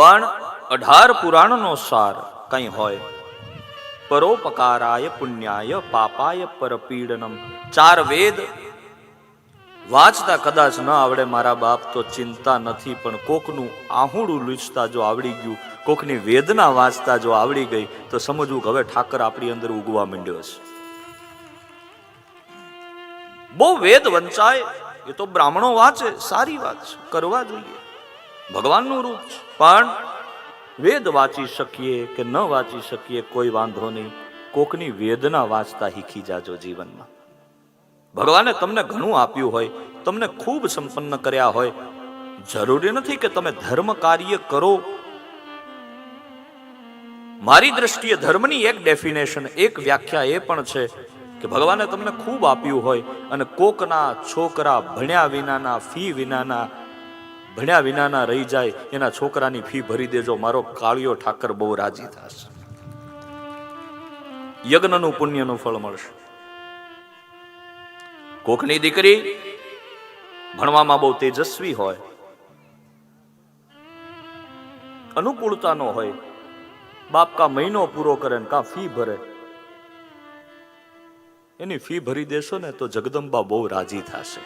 પણ 18 પુરાણનો સાર કઈ હોય, પરોપકારાય પુણ્યાય પાપાય પરપીડનમ. 4 વેદ વાંચતા કદાચ ન આવડે મારા બાપ તો ચિંતા નથી, પણ કોકનું આહુડું લૂછતા જો આવડી ગયું, કોકની વેદના વાંચતા જો આવડી ગઈ તો સમજવું કે હવે ઠાકર આપણી અંદર ઉગવા માંડ્યો છે. બહુ વેદ વંચાય એ તો બ્રાહ્મણો વાંચે, સારી વાત છે, કરવા જોઈએ, ભગવાનનું રૂપ છે. પણ વેદ વાંચી શકીએ કે ન વાંચી શકીએ કોઈ વાંધો નહીં, કોકની વેદના વાંચતા શીખી જાજો જીવનમાં. ભગવાને તમને ઘણું આપ્યું હોય, તમને ખૂબ સંપન્ન કર્યા હોય, જરૂરી નથી કે તમે ધર્મ કાર્ય કરો. મારી દ્રષ્ટિએ ધર્મની એક ડેફિનેશન, એક વ્યાખ્યા એ પણ છે કે ભગવાને તમને ખૂબ આપ્યું હોય અને કોકના છોકરા ભણ્યા વિનાના, ફી વિનાના, ભણ્યા વિનાના રહી જાય, એના છોકરાની ફી ભરી દેજો, મારો કાળિયો ઠાકર બહુ રાજી થશે. યજ્ઞનું પુણ્યનું ફળ મળશે. કોકની દીકરી ભણવામાં બહુ તેજસ્વી હોય, અનુકૂળતા ન હોય, બાપ કા મહિનો પૂરો કરે ને કા ફી ભરે, એની ફી ભરી દેશો ને તો જગદંબા બહુ રાજી થશે.